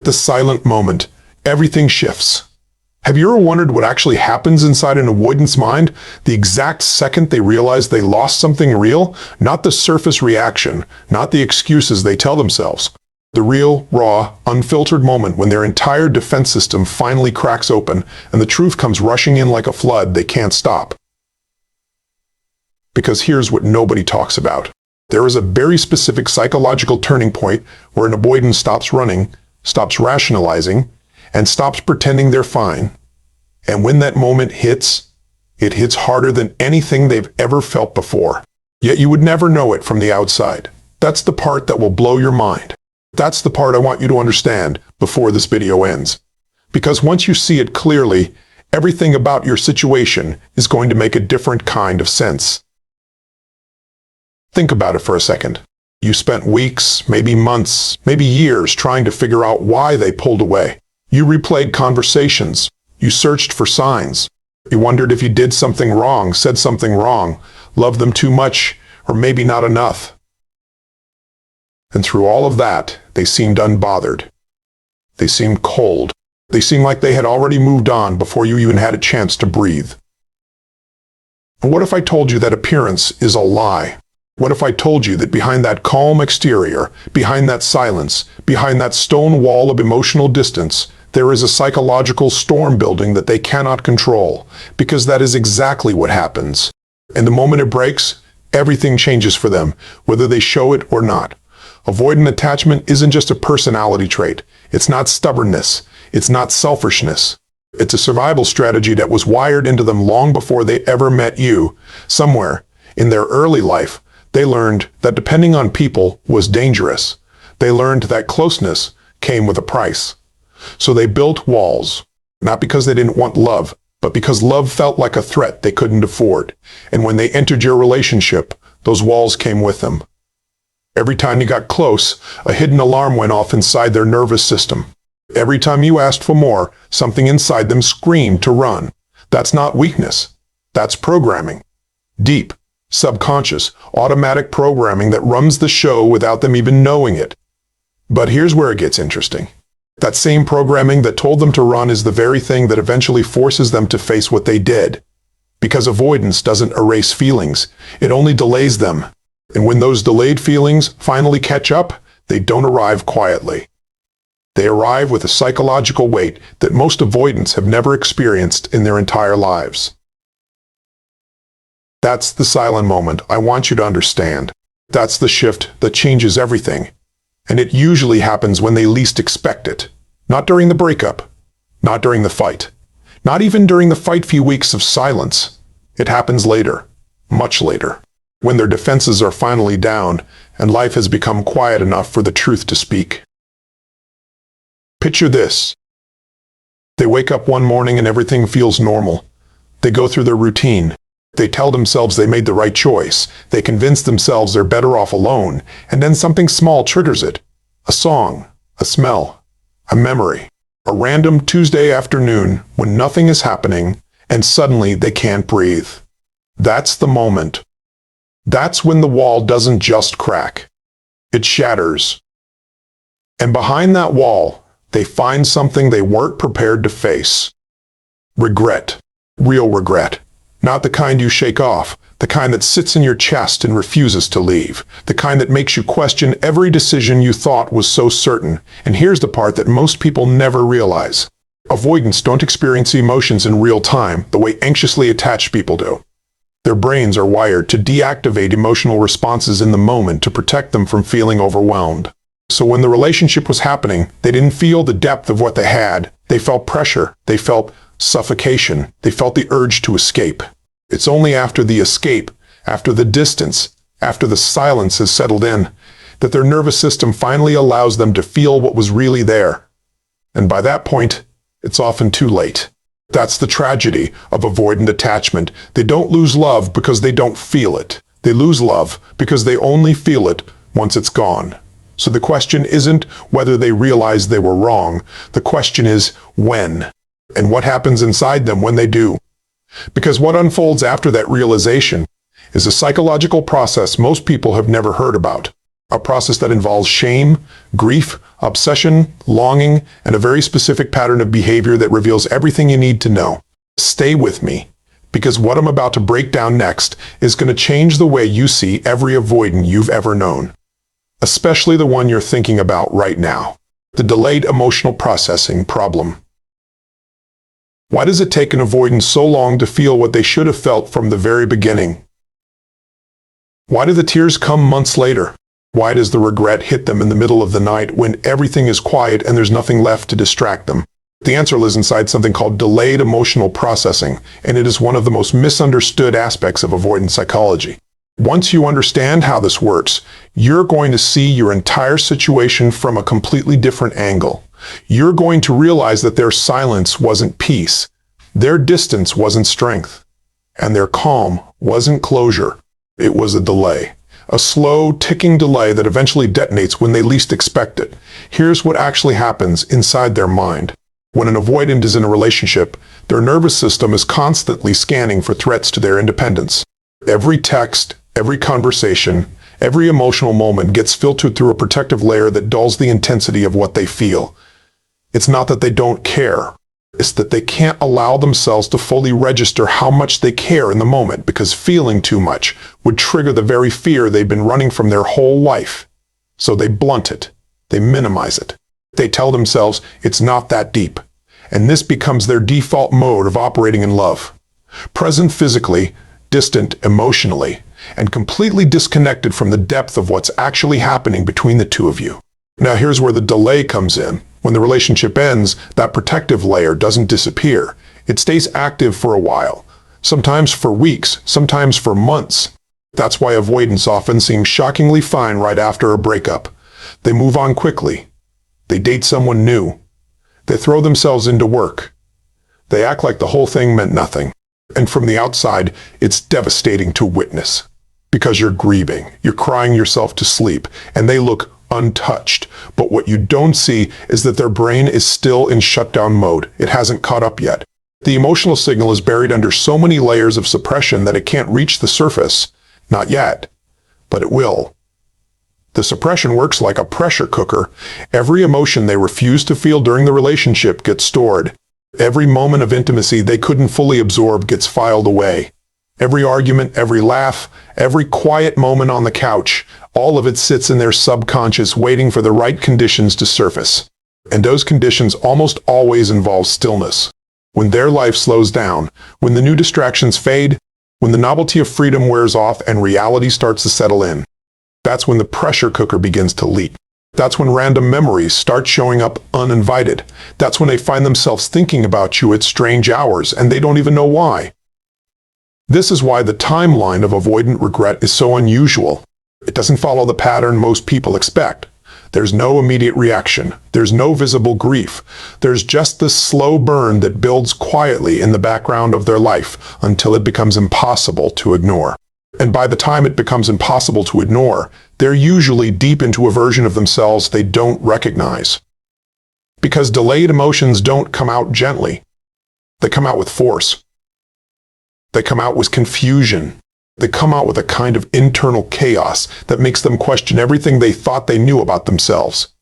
The silent moment. Everything shifts. Have you ever wondered what actually happens inside an avoidance mind the exact second they realize they lost something real? Not the surface reaction, not the excuses they tell themselves. The real, raw, unfiltered moment when their entire defense system finally cracks open and the truth comes rushing in like a flood they can't stop. Because here's what nobody talks about. There is a very specific psychological turning point where an avoidant stops running, stops rationalizing, and stops pretending they're fine. And when that moment hits, it hits harder than anything they've ever felt before. Yet you would never know it from the outside. That's the part that will blow your mind. That's the part I want you to understand before this video ends. Because once you see it clearly, everything about your situation is going to make a different kind of sense. Think about it for a second. You spent weeks, maybe months, maybe years trying to figure out why they pulled away. You replayed conversations. You searched for signs. You wondered if you did something wrong, said something wrong, loved them too much, or maybe not enough. And through all of that, they seemed unbothered. They seemed cold. They seemed like they had already moved on before you even had a chance to breathe. And what if I told you that appearance is a lie? What if I told you that behind that calm exterior, behind that silence, behind that stone wall of emotional distance, there is a psychological storm building that they cannot control? Because that is exactly what happens. And the moment it breaks, everything changes for them, whether they show it or not. Avoidant attachment isn't just a personality trait. It's not stubbornness. It's not selfishness. It's a survival strategy that was wired into them long before they ever met you. Somewhere in their early life, they learned that depending on people was dangerous. They learned that closeness came with a price. So they built walls, not because they didn't want love, but because love felt like a threat they couldn't afford. And when they entered your relationship, those walls came with them. Every time you got close, a hidden alarm went off inside their nervous system. Every time you asked for more, something inside them screamed to run. That's not weakness. That's programming. Deep, subconscious, automatic programming that runs the show without them even knowing it. But here's where it gets interesting. That same programming that told them to run is the very thing that eventually forces them to face what they did. Because avoidance doesn't erase feelings, it only delays them. And when those delayed feelings finally catch up, they don't arrive quietly. They arrive with a psychological weight that most avoidants have never experienced in their entire lives. That's the silent moment I want you to understand. That's the shift that changes everything. And it usually happens when they least expect it. Not during the breakup. Not during the fight. Not even during the few weeks of silence. It happens later. Much later. When their defenses are finally down and life has become quiet enough for the truth to speak. Picture this. They wake up one morning and everything feels normal. They go through their routine. They tell themselves they made the right choice. They convince themselves they're better off alone. And then something small triggers it. A song, a smell, a memory. A random Tuesday afternoon when nothing is happening and suddenly they can't breathe. That's the moment. That's when the wall doesn't just crack. It shatters. And behind that wall, they find something they weren't prepared to face. Regret. Real regret. Not the kind you shake off, the kind that sits in your chest and refuses to leave, the kind that makes you question every decision you thought was so certain. And here's the part that most people never realize. Avoidants don't experience emotions in real time the way anxiously attached people do. Their brains are wired to deactivate emotional responses in the moment to protect them from feeling overwhelmed. So when the relationship was happening, they didn't feel the depth of what they had. They felt pressure. They felt suffocation. They felt the urge to escape. It's only after the escape, after the distance, after the silence has settled in, that their nervous system finally allows them to feel what was really there. And by that point, it's often too late. That's the tragedy of avoidant attachment. They don't lose love because they don't feel it. They lose love because they only feel it once it's gone. So the question isn't whether they realize they were wrong. The question is when. And what happens inside them when they do. Because what unfolds after that realization is a psychological process most people have never heard about. A process that involves shame, grief, obsession, longing, and a very specific pattern of behavior that reveals everything you need to know. Stay with me, because what I'm about to break down next is going to change the way you see every avoidant you've ever known, especially the one you're thinking about right now, the delayed emotional processing problem. Why does it take an avoidant so long to feel what they should have felt from the very beginning? Why do the tears come months later? Why does the regret hit them in the middle of the night when everything is quiet and there's nothing left to distract them? The answer lies inside something called delayed emotional processing, and it is one of the most misunderstood aspects of avoidant psychology. Once you understand how this works, you're going to see your entire situation from a completely different angle. You're going to realize that their silence wasn't peace, their distance wasn't strength, and their calm wasn't closure. It was a delay. A slow, ticking delay that eventually detonates when they least expect it. Here's what actually happens inside their mind. When an avoidant is in a relationship, their nervous system is constantly scanning for threats to their independence. Every text, every conversation, every emotional moment gets filtered through a protective layer that dulls the intensity of what they feel. It's not that they don't care. It's that they can't allow themselves to fully register how much they care in the moment, because feeling too much would trigger the very fear they've been running from their whole life. So they blunt it. They minimize it. They tell themselves it's not that deep. And this becomes their default mode of operating in love. Present physically, distant emotionally, and completely disconnected from the depth of what's actually happening between the two of you. Now here's where the delay comes in. When the relationship ends, that protective layer doesn't disappear. It stays active for a while, sometimes for weeks, sometimes for months. That's why avoidants often seem shockingly fine right after a breakup. They move on quickly. They date someone new. They throw themselves into work. They act like the whole thing meant nothing. And from the outside, it's devastating to witness. Because you're grieving, you're crying yourself to sleep, and they look untouched. But what you don't see is that their brain is still in shutdown mode. It hasn't caught up yet. The emotional signal is buried under so many layers of suppression that it can't reach the surface. Not yet, but it will. The suppression works like a pressure cooker. Every emotion they refuse to feel during the relationship gets stored. Every moment of intimacy they couldn't fully absorb gets filed away. Every argument, every laugh, every quiet moment on the couch, all of it sits in their subconscious waiting for the right conditions to surface. And those conditions almost always involve stillness. When their life slows down, when the new distractions fade, when the novelty of freedom wears off and reality starts to settle in, that's when the pressure cooker begins to leak. That's when random memories start showing up uninvited. That's when they find themselves thinking about you at strange hours and they don't even know why. This is why the timeline of avoidant regret is so unusual. It doesn't follow the pattern most people expect. There's no immediate reaction. There's no visible grief. There's just this slow burn that builds quietly in the background of their life until it becomes impossible to ignore. And by the time it becomes impossible to ignore, they're usually deep into a version of themselves they don't recognize. Because delayed emotions don't come out gently. They come out with force. They come out with confusion. They come out with a kind of internal chaos that makes them question everything they thought they knew about themselves.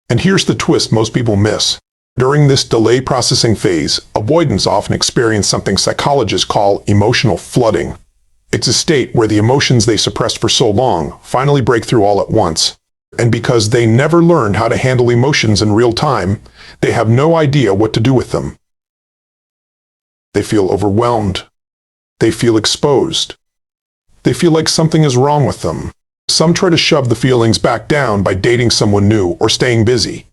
And here's the twist most people miss. During this delay processing phase, avoidants often experience something psychologists call emotional flooding. It's a state where the emotions they suppressed for so long finally break through all at once. And because they never learned how to handle emotions in real time, they have no idea what to do with them. They feel overwhelmed. They feel exposed. They feel like something is wrong with them. Some try to shove the feelings back down by dating someone new or staying busy.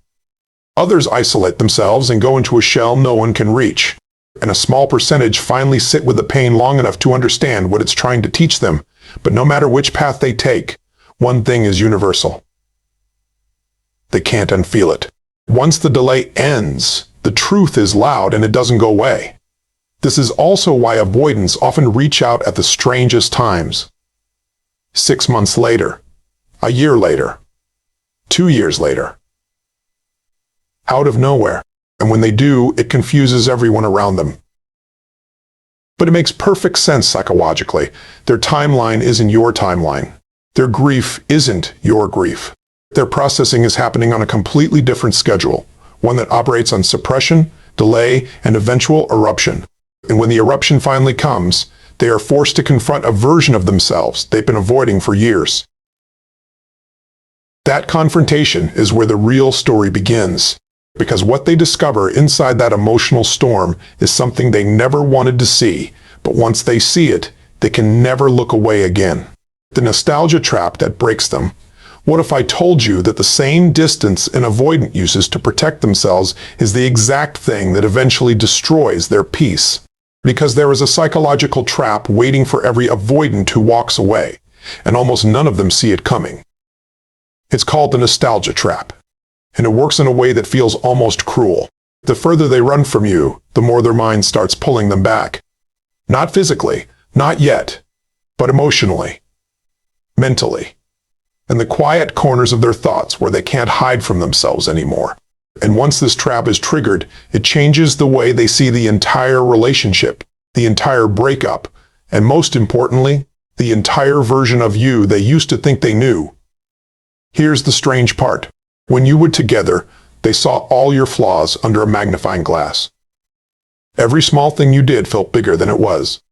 Others isolate themselves and go into a shell no one can reach. And a small percentage finally sit with the pain long enough to understand what it's trying to teach them. But no matter which path they take, one thing is universal. They can't unfeel it. Once the delay ends, the truth is loud and it doesn't go away. This is also why avoidants often reach out at the strangest times. 6 months later, a year later, 2 years later. Out of nowhere. And when they do, it confuses everyone around them. But it makes perfect sense psychologically. Their timeline isn't your timeline. Their grief isn't your grief. Their processing is happening on a completely different schedule, one that operates on suppression, delay, and eventual eruption. And when the eruption finally comes, they are forced to confront a version of themselves they've been avoiding for years. That confrontation is where the real story begins, because what they discover inside that emotional storm is something they never wanted to see, but once they see it, they can never look away again. The nostalgia trap that breaks them. What if I told you that the same distance an avoidant uses to protect themselves is the exact thing that eventually destroys their peace? Because there is a psychological trap waiting for every avoidant who walks away, and almost none of them see it coming. It's called the nostalgia trap, and it works in a way that feels almost cruel. The further they run from you, the more their mind starts pulling them back. Not physically, not yet, but emotionally, mentally, and the quiet corners of their thoughts where they can't hide from themselves anymore. And once this trap is triggered, it changes the way they see the entire relationship, the entire breakup, and most importantly, the entire version of you they used to think they knew. Here's the strange part. When you were together, they saw all your flaws under a magnifying glass. Every small thing you did felt bigger than it was.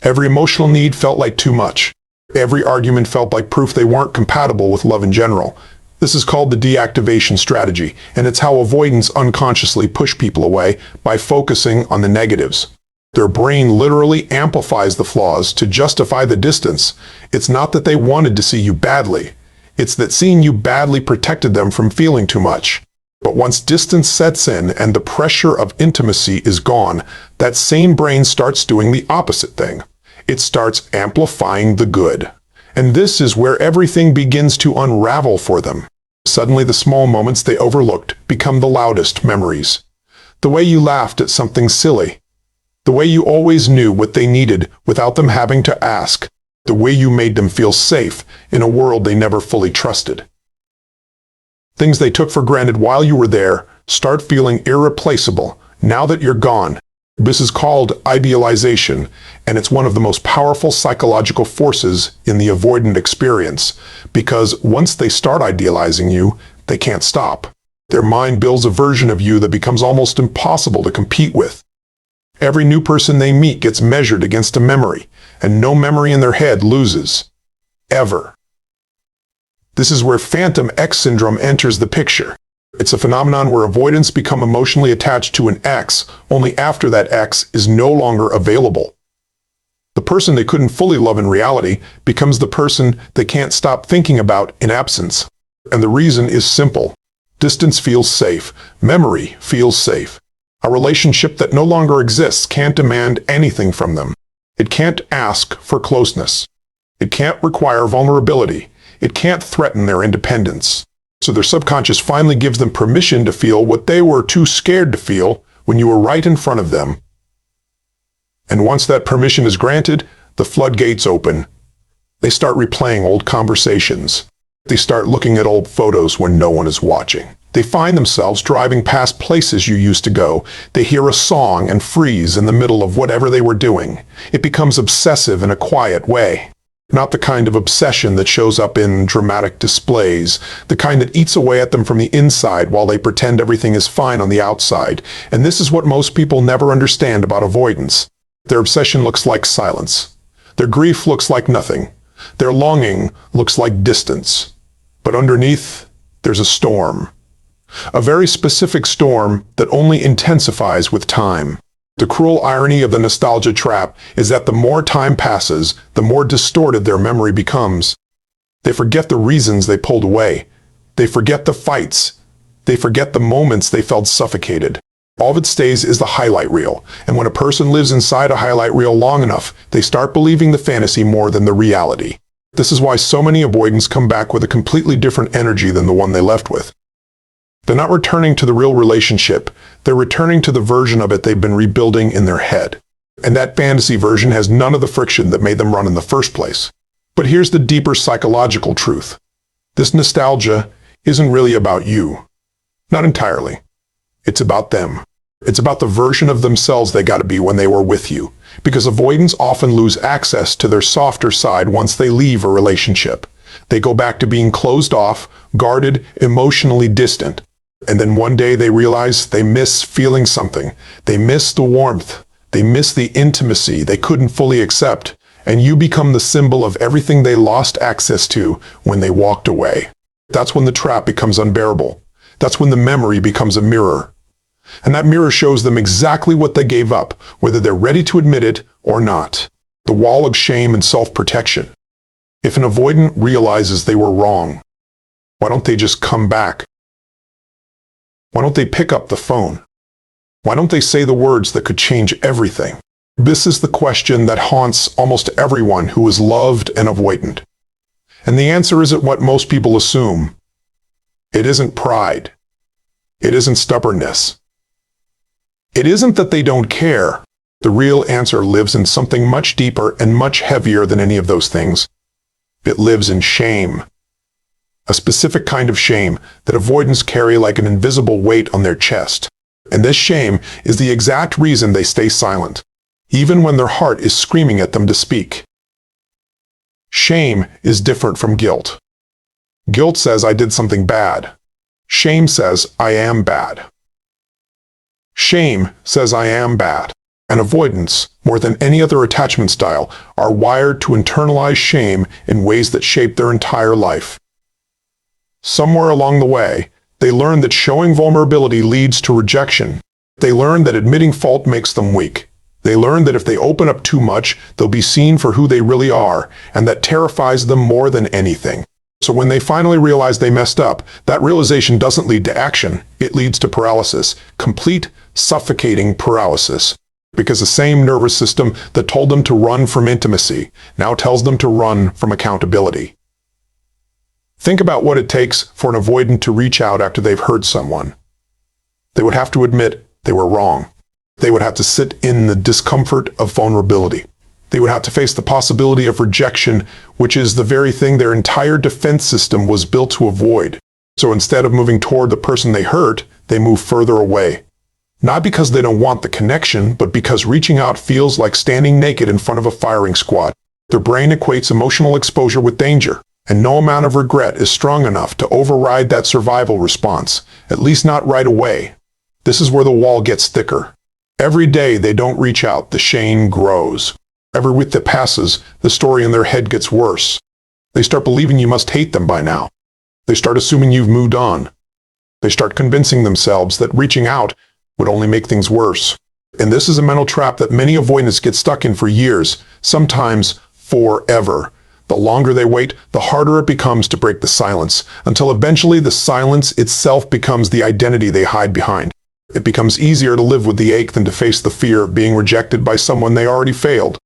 Every emotional need felt like too much. Every argument felt like proof they weren't compatible with love in general. This is called the deactivation strategy, and it's how avoidants unconsciously push people away by focusing on the negatives. Their brain literally amplifies the flaws to justify the distance. It's not that they wanted to see you badly. It's that seeing you badly protected them from feeling too much. But once distance sets in and the pressure of intimacy is gone, that same brain starts doing the opposite thing. It starts amplifying the good. And this is where everything begins to unravel for them. Suddenly the small moments they overlooked become the loudest memories. The way you laughed at something silly. The way you always knew what they needed without them having to ask. The way you made them feel safe in a world they never fully trusted. Things they took for granted while you were there start feeling irreplaceable now that you're gone. This is called idealization, and it's one of the most powerful psychological forces in the avoidant experience, because once they start idealizing you, they can't stop. Their mind builds a version of you that becomes almost impossible to compete with. Every new person they meet gets measured against a memory, and no memory in their head loses. Ever. This is where Phantom X syndrome enters the picture. It's a phenomenon where avoidants become emotionally attached to an X only after that X is no longer available. The person they couldn't fully love in reality becomes the person they can't stop thinking about in absence. And the reason is simple. Distance feels safe. Memory feels safe. A relationship that no longer exists can't demand anything from them. It can't ask for closeness. It can't require vulnerability. It can't threaten their independence. So their subconscious finally gives them permission to feel what they were too scared to feel when you were right in front of them. And once that permission is granted, the floodgates open. They start replaying old conversations. They start looking at old photos when no one is watching. They find themselves driving past places you used to go. They hear a song and freeze in the middle of whatever they were doing. It becomes obsessive in a quiet way. Not the kind of obsession that shows up in dramatic displays, the kind that eats away at them from the inside while they pretend everything is fine on the outside. And this is what most people never understand about avoidance. Their obsession looks like silence. Their grief looks like nothing. Their longing looks like distance. But underneath, there's a storm. A very specific storm that only intensifies with time. The cruel irony of the nostalgia trap is that the more time passes, the more distorted their memory becomes. They forget the reasons they pulled away. They forget the fights. They forget the moments they felt suffocated. All that stays is the highlight reel, and when a person lives inside a highlight reel long enough, they start believing the fantasy more than the reality. This is why so many avoidants come back with a completely different energy than the one they left with. They're not returning to the real relationship. They're returning to the version of it they've been rebuilding in their head. And that fantasy version has none of the friction that made them run in the first place. But here's the deeper psychological truth. This nostalgia isn't really about you. Not entirely. It's about them. It's about the version of themselves they got to be when they were with you. Because avoidants often lose access to their softer side once they leave a relationship. They go back to being closed off, guarded, emotionally distant. And then one day they realize they miss feeling something. They miss the warmth. They miss the intimacy they couldn't fully accept. And you become the symbol of everything they lost access to when they walked away. That's when the trap becomes unbearable. That's when the memory becomes a mirror. And that mirror shows them exactly what they gave up, whether they're ready to admit it or not. The wall of shame and self-protection. If an avoidant realizes they were wrong, why don't they just come back? Why don't they pick up the phone? Why don't they say the words that could change everything? This is the question that haunts almost everyone who is loved and avoidant. And the answer isn't what most people assume. It isn't pride. It isn't stubbornness. It isn't that they don't care. The real answer lives in something much deeper and much heavier than any of those things. It lives in shame. A specific kind of shame that avoidants carry like an invisible weight on their chest. And this shame is the exact reason they stay silent, even when their heart is screaming at them to speak. Shame is different from guilt. Guilt says I did something bad. Shame says I am bad. Shame says I am bad. And avoidants, more than any other attachment style, are wired to internalize shame in ways that shape their entire life. Somewhere along the way, they learn that showing vulnerability leads to rejection. They learn that admitting fault makes them weak. They learn that if they open up too much, they'll be seen for who they really are, and that terrifies them more than anything. So when they finally realize they messed up, that realization doesn't lead to action. It leads to paralysis, complete, suffocating paralysis. Because the same nervous system that told them to run from intimacy now tells them to run from accountability. Think about what it takes for an avoidant to reach out after they've hurt someone. They would have to admit they were wrong. They would have to sit in the discomfort of vulnerability. They would have to face the possibility of rejection, which is the very thing their entire defense system was built to avoid. So instead of moving toward the person they hurt, they move further away. Not because they don't want the connection, but because reaching out feels like standing naked in front of a firing squad. Their brain equates emotional exposure with danger, and no amount of regret is strong enough to override that survival response, at least not right away. This is where the wall gets thicker. Every day they don't reach out, the shame grows. Every week that passes, the story in their head gets worse. They start believing you must hate them by now. They start assuming you've moved on. They start convincing themselves that reaching out would only make things worse. And this is a mental trap that many avoidants get stuck in for years, sometimes forever. The longer they wait, the harder it becomes to break the silence, until eventually the silence itself becomes the identity they hide behind. It becomes easier to live with the ache than to face the fear of being rejected by someone they already failed.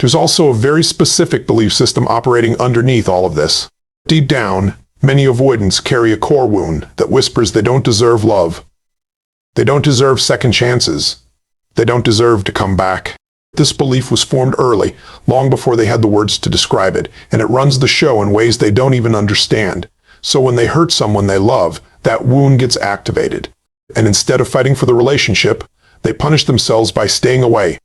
There's also a very specific belief system operating underneath all of this. Deep down, many avoidants carry a core wound that whispers they don't deserve love. They don't deserve second chances. They don't deserve to come back. This belief was formed early, long before they had the words to describe it, and it runs the show in ways they don't even understand. So when they hurt someone they love, that wound gets activated. And instead of fighting for the relationship, they punish themselves by staying away.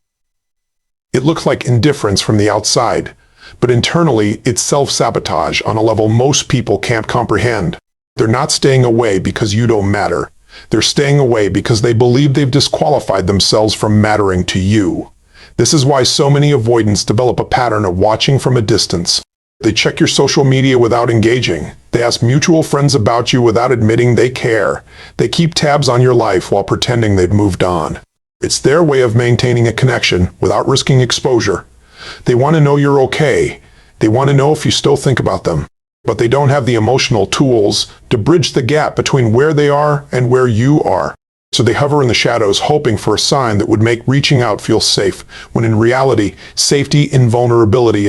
It looks like indifference from the outside, but internally it's self-sabotage on a level most people can't comprehend. They're not staying away because you don't matter. They're staying away because they believe they've disqualified themselves from mattering to you. This is why so many avoidants develop a pattern of watching from a distance. They check your social media without engaging. They ask mutual friends about you without admitting they care. They keep tabs on your life while pretending they've moved on. It's their way of maintaining a connection without risking exposure. They want to know you're okay. They want to know if you still think about them. But they don't have the emotional tools to bridge the gap between where they are and where you are. So they hover in the shadows hoping for a sign that would make reaching out feel safe, when in reality, safety in vulnerability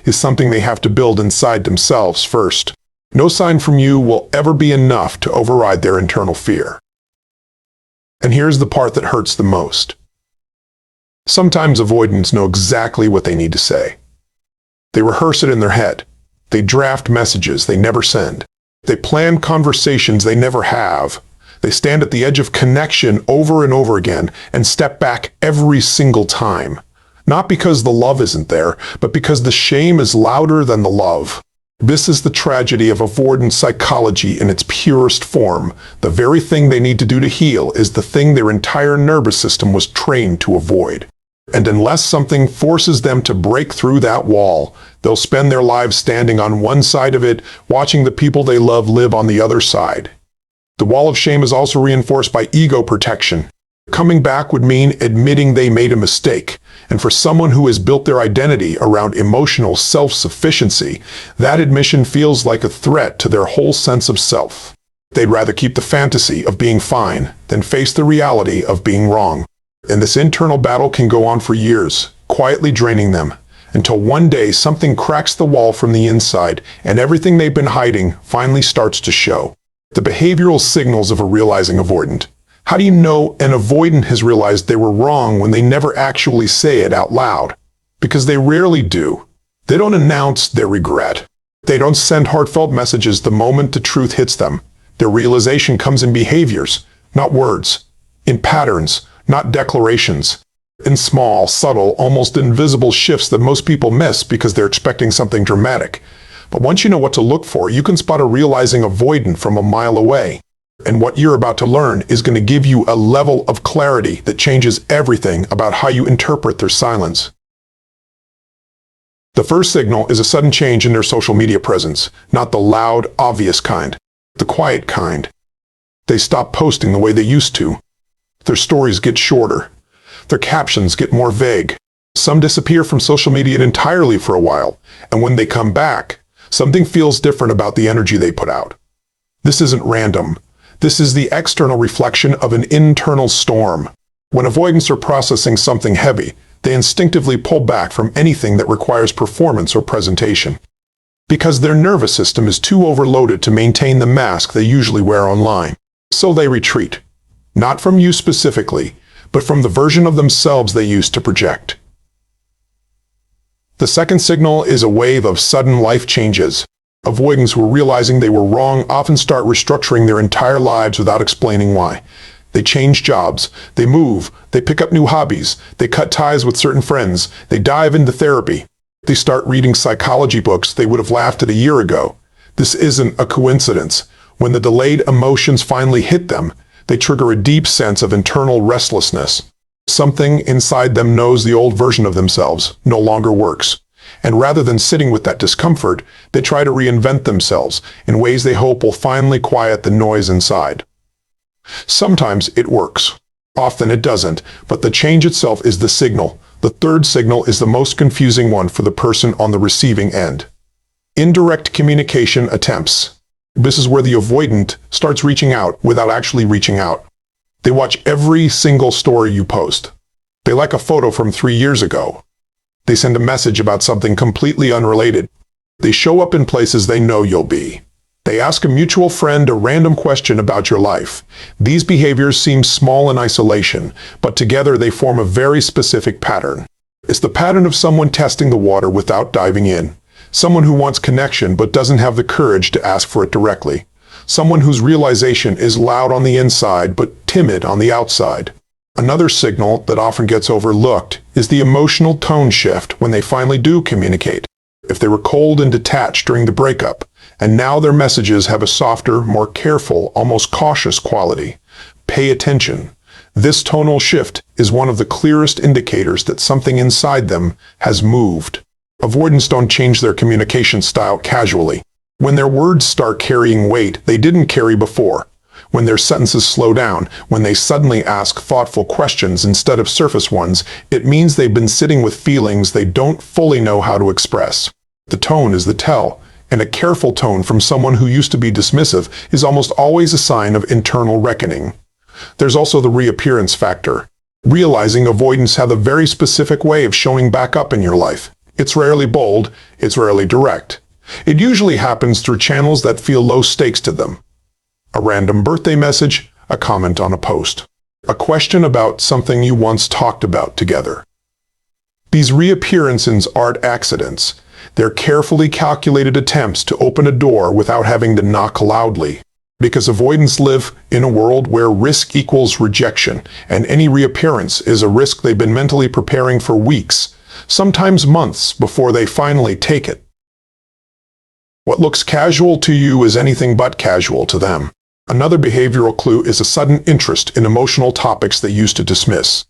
is something they have to build inside themselves first. No sign from you will ever be enough to override their internal fear. And here's the part that hurts the most. Sometimes avoidants know exactly what they need to say. They rehearse it in their head. They draft messages they never send. They plan conversations they never have. They stand at the edge of connection over and over again and step back every single time. Not because the love isn't there, but because the shame is louder than the love. This is the tragedy of avoidant psychology in its purest form. The very thing they need to do to heal is the thing their entire nervous system was trained to avoid. And unless something forces them to break through that wall, they'll spend their lives standing on one side of it, watching the people they love live on the other side. The wall of shame is also reinforced by ego protection. Coming back would mean admitting they made a mistake. And for someone who has built their identity around emotional self-sufficiency, that admission feels like a threat to their whole sense of self. They'd rather keep the fantasy of being fine than face the reality of being wrong. And this internal battle can go on for years, quietly draining them, until one day something cracks the wall from the inside and everything they've been hiding finally starts to show. The behavioral signals of a realizing avoidant. How do you know an avoidant has realized they were wrong when they never actually say it out loud? Because they rarely do. They don't announce their regret. They don't send heartfelt messages the moment the truth hits them. Their realization comes in behaviors, not words. In patterns, not declarations. In small, subtle, almost invisible shifts that most people miss because they're expecting something dramatic. But once you know what to look for, you can spot a realizing avoidant from a mile away. And what you're about to learn is going to give you a level of clarity that changes everything about how you interpret their silence. The first signal is a sudden change in their social media presence, not the loud, obvious kind, the quiet kind. They stop posting the way they used to. Their stories get shorter. Their captions get more vague. Some disappear from social media entirely for a while, and when they come back, something feels different about the energy they put out. This isn't random. This is the external reflection of an internal storm. When avoidants are processing something heavy, they instinctively pull back from anything that requires performance or presentation. Because their nervous system is too overloaded to maintain the mask they usually wear online. So they retreat. Not from you specifically, but from the version of themselves they used to project. The second signal is a wave of sudden life changes. Avoidants who are realizing they were wrong often start restructuring their entire lives without explaining why. They change jobs, they move, they pick up new hobbies, they cut ties with certain friends, they dive into therapy. They start reading psychology books they would have laughed at a year ago. This isn't a coincidence. When the delayed emotions finally hit them, they trigger a deep sense of internal restlessness. Something inside them knows the old version of themselves no longer works. And rather than sitting with that discomfort, they try to reinvent themselves in ways they hope will finally quiet the noise inside. Sometimes it works. Often it doesn't, but the change itself is the signal. The third signal is the most confusing one for the person on the receiving end. Indirect communication attempts. This is where the avoidant starts reaching out without actually reaching out. They watch every single story you post. They like a photo from 3 years ago. They send a message about something completely unrelated. They show up in places they know you'll be. They ask a mutual friend a random question about your life. These behaviors seem small in isolation, but together they form a very specific pattern. It's the pattern of someone testing the water without diving in. Someone who wants connection but doesn't have the courage to ask for it directly. Someone whose realization is loud on the inside but timid on the outside. Another signal that often gets overlooked is the emotional tone shift when they finally do communicate. If they were cold and detached during the breakup, and now their messages have a softer, more careful, almost cautious quality, pay attention. This tonal shift is one of the clearest indicators that something inside them has moved. Avoidants don't change their communication style casually. When their words start carrying weight they didn't carry before, when their sentences slow down, when they suddenly ask thoughtful questions instead of surface ones, it means they've been sitting with feelings they don't fully know how to express. The tone is the tell, and a careful tone from someone who used to be dismissive is almost always a sign of internal reckoning. There's also the reappearance factor. Realizing avoidants have a very specific way of showing back up in your life. It's rarely bold, it's rarely direct. It usually happens through channels that feel low stakes to them. A random birthday message, a comment on a post, a question about something you once talked about together. These reappearances aren't accidents. They're carefully calculated attempts to open a door without having to knock loudly. Because avoidants live in a world where risk equals rejection, and any reappearance is a risk they've been mentally preparing for weeks, sometimes months before they finally take it. What looks casual to you is anything but casual to them. Another behavioral clue is a sudden interest in emotional topics they used to dismiss.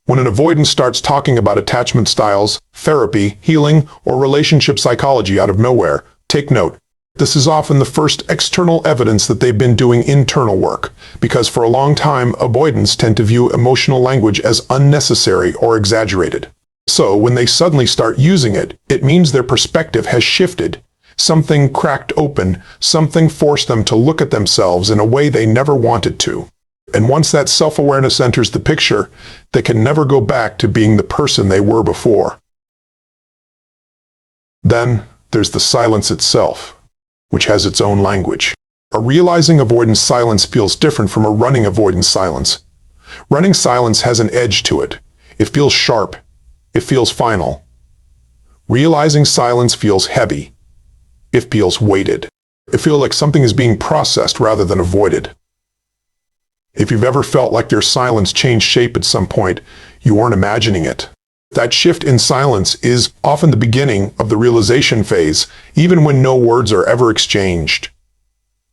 When an avoidant starts talking about attachment styles, therapy, healing, or relationship psychology out of nowhere, take note. This is often the first external evidence that they've been doing internal work, because for a long time, avoidants tend to view emotional language as unnecessary or exaggerated. So when they suddenly start using it, it means their perspective has shifted. Something cracked open, something forced them to look at themselves in a way they never wanted to. And once that self-awareness enters the picture, they can never go back to being the person they were before. Then there's the silence itself, which has its own language. A realizing avoidance silence feels different from a running avoidance silence. Running silence has an edge to it. It feels sharp. It feels final. Realizing silence feels heavy. It feels weighted. It feels like something is being processed rather than avoided. If you've ever felt like your silence changed shape at some point, you weren't imagining it. That shift in silence is often the beginning of the realization phase, even when no words are ever exchanged.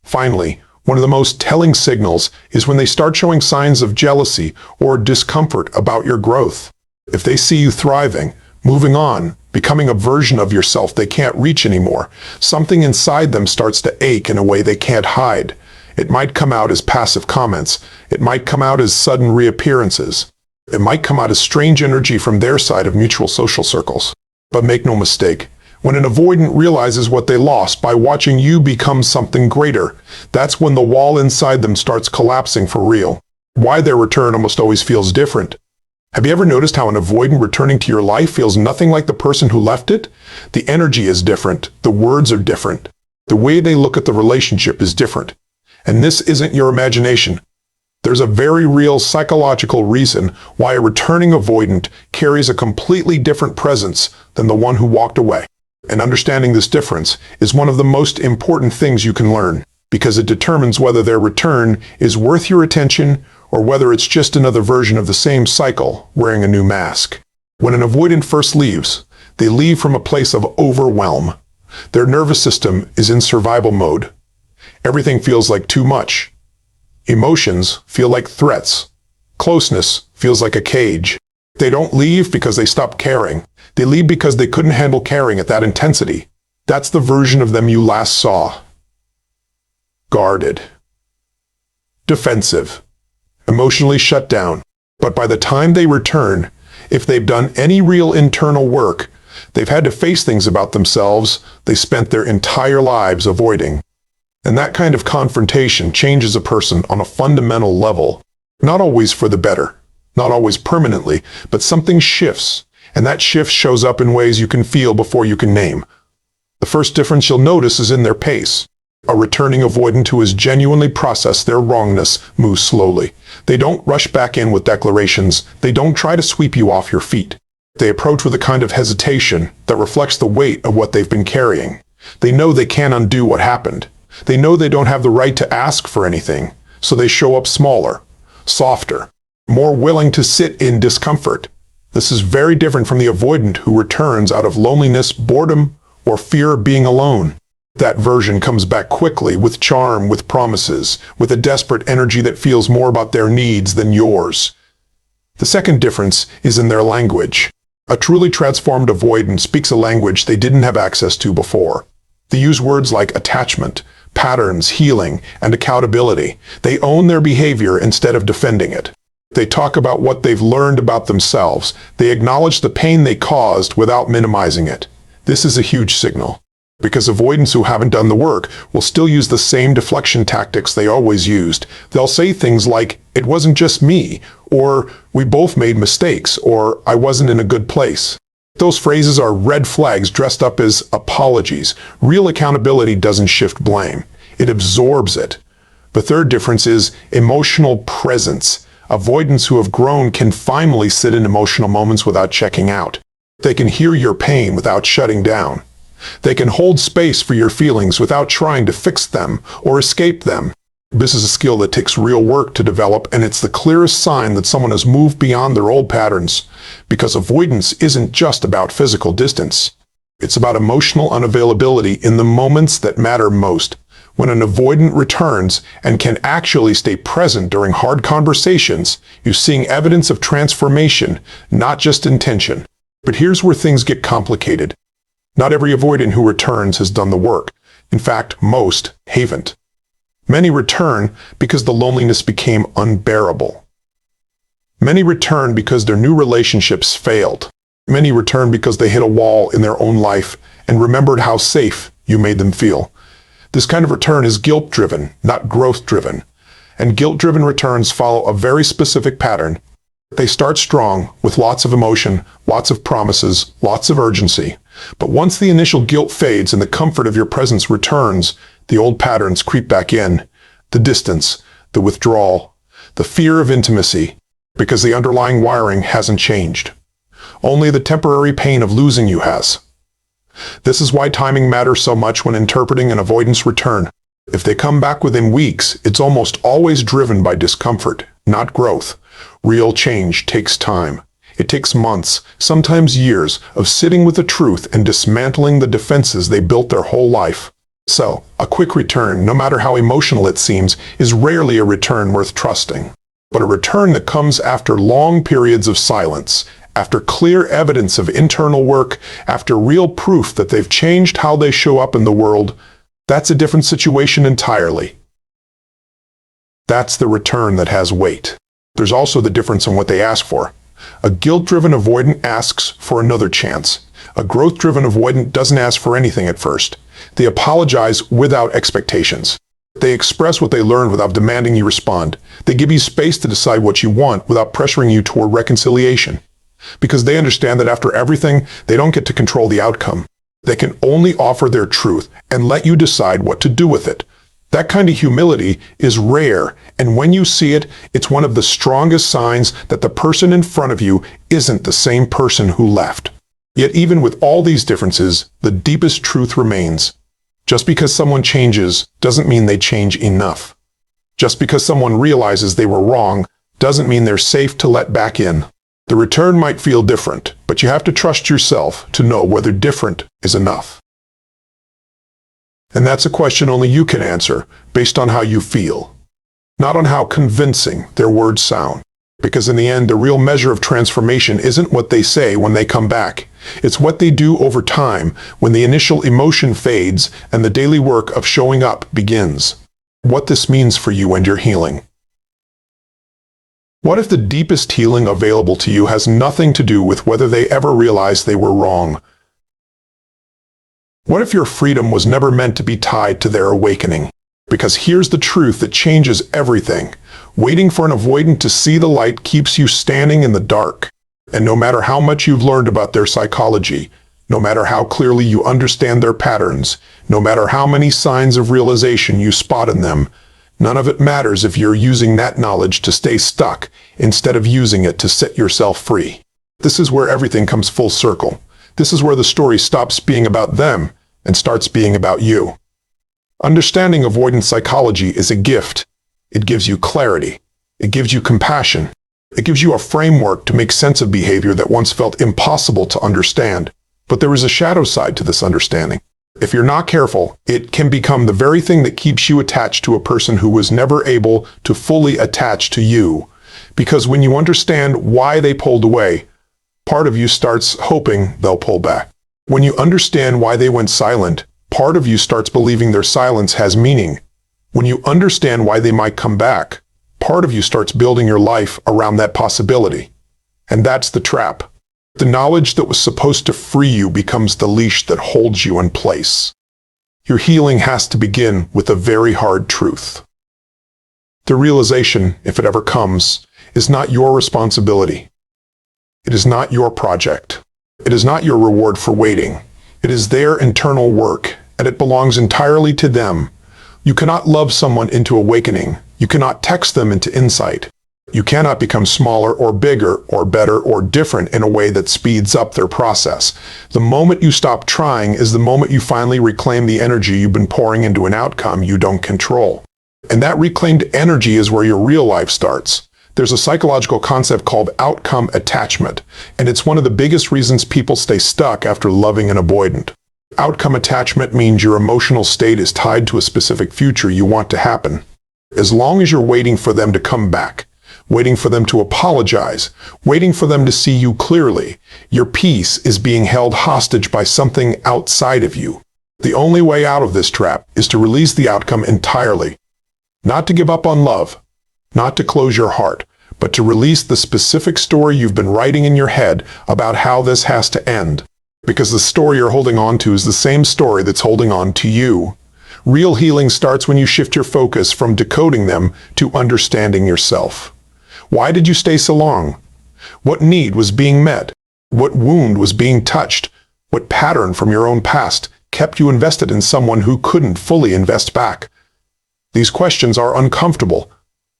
Finally, one of the most telling signals is when they start showing signs of jealousy or discomfort about your growth. If they see you thriving, moving on, becoming a version of yourself they can't reach anymore, something inside them starts to ache in a way they can't hide. It might come out as passive comments. It might come out as sudden reappearances. It might come out as strange energy from their side of mutual social circles. But make no mistake, when an avoidant realizes what they lost by watching you become something greater, that's when the wall inside them starts collapsing for real. Why their return almost always feels different. Have you ever noticed how an avoidant returning to your life feels nothing like the person who left it? The energy is different. The words are different. The way they look at the relationship is different. And this isn't your imagination. There's a very real psychological reason why a returning avoidant carries a completely different presence than the one who walked away. And understanding this difference is one of the most important things you can learn, because it determines whether their return is worth your attention or whether it's just another version of the same cycle wearing a new mask. When an avoidant first leaves, they leave from a place of overwhelm. Their nervous system is in survival mode. Everything feels like too much. Emotions feel like threats. Closeness feels like a cage. They don't leave because they stopped caring. They leave because they couldn't handle caring at that intensity. That's the version of them you last saw. Guarded. Defensive. Emotionally shut down. But by the time they return, if they've done any real internal work, they've had to face things about themselves they spent their entire lives avoiding. And that kind of confrontation changes a person on a fundamental level. Not always for the better, not always permanently, but something shifts, and that shift shows up in ways you can feel before you can name. The first difference you'll notice is in their pace. A returning avoidant who has genuinely processed their wrongness moves slowly. They don't rush back in with declarations. They don't try to sweep you off your feet. They approach with a kind of hesitation that reflects the weight of what they've been carrying. They know they can't undo what happened. They know they don't have the right to ask for anything, so they show up smaller, softer, more willing to sit in discomfort. This is very different from the avoidant who returns out of loneliness, boredom, or fear of being alone. That version comes back quickly, with charm, with promises, with a desperate energy that feels more about their needs than yours. The second difference is in their language. A truly transformed avoidant speaks a language they didn't have access to before. They use words like attachment, patterns, healing, and accountability. They own their behavior instead of defending it. They talk about what they've learned about themselves. They acknowledge the pain they caused without minimizing it. This is a huge signal, because avoidants who haven't done the work will still use the same deflection tactics they always used. They'll say things like, "It wasn't just me," or "We both made mistakes," or "I wasn't in a good place." Those phrases are red flags dressed up as apologies. Real accountability doesn't shift blame. It absorbs it. The third difference is emotional presence. Avoidants who have grown can finally sit in emotional moments without checking out. They can hear your pain without shutting down. They can hold space for your feelings without trying to fix them or escape them. This is a skill that takes real work to develop, and it's the clearest sign that someone has moved beyond their old patterns, because avoidance isn't just about physical distance. It's about emotional unavailability in the moments that matter most. When an avoidant returns and can actually stay present during hard conversations, you're seeing evidence of transformation, not just intention. But here's where things get complicated. Not every avoidant who returns has done the work. In fact, most haven't. Many return because the loneliness became unbearable. Many return because their new relationships failed. Many return because they hit a wall in their own life and remembered how safe you made them feel. This kind of return is guilt-driven, not growth-driven. And guilt-driven returns follow a very specific pattern. They start strong, with lots of emotion, lots of promises, lots of urgency. But once the initial guilt fades and the comfort of your presence returns, the old patterns creep back in. The distance, the withdrawal, the fear of intimacy, because the underlying wiring hasn't changed. Only the temporary pain of losing you has. This is why timing matters so much when interpreting an avoidance return. If they come back within weeks, it's almost always driven by discomfort, not growth. Real change takes time. It takes months, sometimes years, of sitting with the truth and dismantling the defenses they built their whole life. So, a quick return, no matter how emotional it seems, is rarely a return worth trusting. But a return that comes after long periods of silence, after clear evidence of internal work, after real proof that they've changed how they show up in the world, that's a different situation entirely. That's the return that has weight. There's also the difference in what they ask for. A guilt-driven avoidant asks for another chance. A growth-driven avoidant doesn't ask for anything at first. They apologize without expectations. They express what they learned without demanding you respond. They give you space to decide what you want without pressuring you toward reconciliation. Because they understand that after everything, they don't get to control the outcome. They can only offer their truth and let you decide what to do with it. That kind of humility is rare, and when you see it, it's one of the strongest signs that the person in front of you isn't the same person who left. Yet even with all these differences, the deepest truth remains. Just because someone changes doesn't mean they change enough. Just because someone realizes they were wrong doesn't mean they're safe to let back in. The return might feel different, but you have to trust yourself to know whether different is enough. And that's a question only you can answer, based on how you feel, not on how convincing their words sound. Because in the end, the real measure of transformation isn't what they say when they come back. It's what they do over time, when the initial emotion fades and the daily work of showing up begins. What this means for you and your healing. What if the deepest healing available to you has nothing to do with whether they ever realized they were wrong? What if your freedom was never meant to be tied to their awakening? Because here's the truth that changes everything. Waiting for an avoidant to see the light keeps you standing in the dark. And no matter how much you've learned about their psychology, no matter how clearly you understand their patterns, no matter how many signs of realization you spot in them, none of it matters if you're using that knowledge to stay stuck instead of using it to set yourself free. This is where everything comes full circle. This is where the story stops being about them and starts being about you. Understanding avoidance psychology is a gift. It gives you clarity. It gives you compassion. It gives you a framework to make sense of behavior that once felt impossible to understand. But there is a shadow side to this understanding. If you're not careful, it can become the very thing that keeps you attached to a person who was never able to fully attach to you. Because when you understand why they pulled away, part of you starts hoping they'll pull back. When you understand why they went silent, part of you starts believing their silence has meaning. When you understand why they might come back, part of you starts building your life around that possibility. And that's the trap. The knowledge that was supposed to free you becomes the leash that holds you in place. Your healing has to begin with a very hard truth. The realization, if it ever comes, is not your responsibility. It is not your project. It is not your reward for waiting. It is their internal work, and it belongs entirely to them. You cannot love someone into awakening. You cannot text them into insight. You cannot become smaller or bigger or better or different in a way that speeds up their process. The moment you stop trying is the moment you finally reclaim the energy you've been pouring into an outcome you don't control. And that reclaimed energy is where your real life starts. There's a psychological concept called outcome attachment, and it's one of the biggest reasons people stay stuck after loving an avoidant. Outcome attachment means your emotional state is tied to a specific future you want to happen. As long as you're waiting for them to come back, waiting for them to apologize, waiting for them to see you clearly, your peace is being held hostage by something outside of you. The only way out of this trap is to release the outcome entirely. Not to give up on love, not to close your heart, but to release the specific story you've been writing in your head about how this has to end. Because the story you're holding on to is the same story that's holding on to you. Real healing starts when you shift your focus from decoding them to understanding yourself. Why did you stay so long? What need was being met? What wound was being touched? What pattern from your own past kept you invested in someone who couldn't fully invest back? These questions are uncomfortable,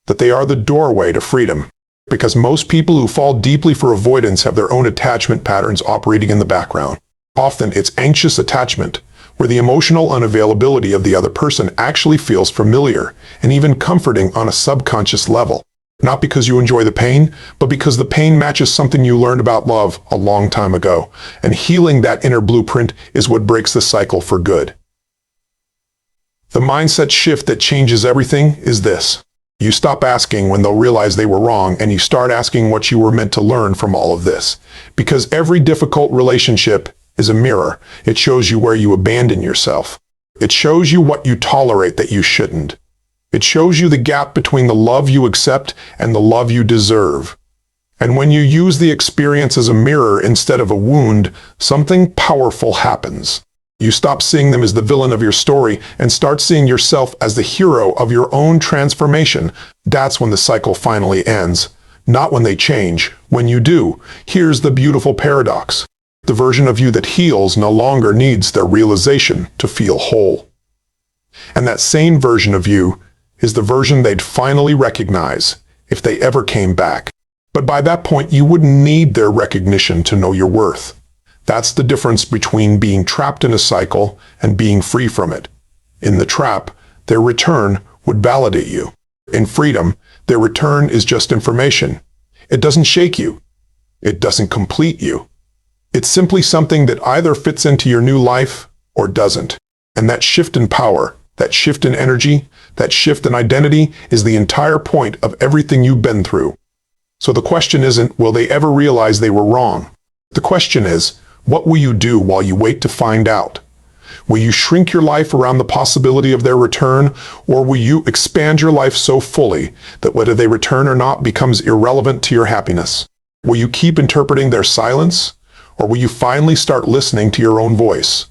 but they are the doorway to freedom. Because most people who fall deeply for avoidance have their own attachment patterns operating in the background. Often it's anxious attachment, where the emotional unavailability of the other person actually feels familiar and even comforting on a subconscious level. Not because you enjoy the pain, but because the pain matches something you learned about love a long time ago. And healing that inner blueprint is what breaks the cycle for good. The mindset shift that changes everything is this. You stop asking when they'll realize they were wrong, and you start asking what you were meant to learn from all of this. Because every difficult relationship is a mirror. It shows you where you abandon yourself. It shows you what you tolerate that you shouldn't. It shows you the gap between the love you accept and the love you deserve. And when you use the experience as a mirror instead of a wound, something powerful happens. You stop seeing them as the villain of your story and start seeing yourself as the hero of your own transformation. That's when the cycle finally ends. Not when they change. When you do, here's the beautiful paradox. The version of you that heals no longer needs their realization to feel whole. And that same version of you is the version they'd finally recognize if they ever came back. But by that point, you wouldn't need their recognition to know your worth. That's the difference between being trapped in a cycle and being free from it. In the trap, their return would validate you. In freedom, their return is just information. It doesn't shake you. It doesn't complete you. It's simply something that either fits into your new life or doesn't. And that shift in power, that shift in energy, that shift in identity is the entire point of everything you've been through. So the question isn't, will they ever realize they were wrong? The question is, what will you do while you wait to find out? Will you shrink your life around the possibility of their return, or will you expand your life so fully that whether they return or not becomes irrelevant to your happiness? Will you keep interpreting their silence, or will you finally start listening to your own voice?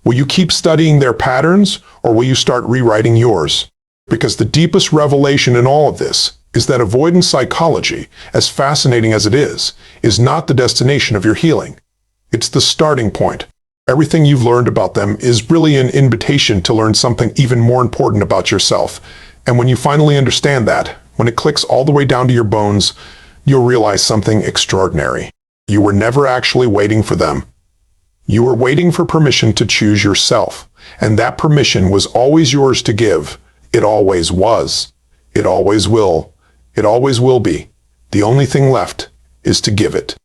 Will you keep studying their patterns, or will you start rewriting yours? Because the deepest revelation in all of this is that avoidance psychology, as fascinating as it is not the destination of your healing. It's the starting point. Everything you've learned about them is really an invitation to learn something even more important about yourself. And when you finally understand that, when it clicks all the way down to your bones, you'll realize something extraordinary. You were never actually waiting for them. You were waiting for permission to choose yourself. And that permission was always yours to give. It always was. It always will. It always will be. The only thing left is to give it.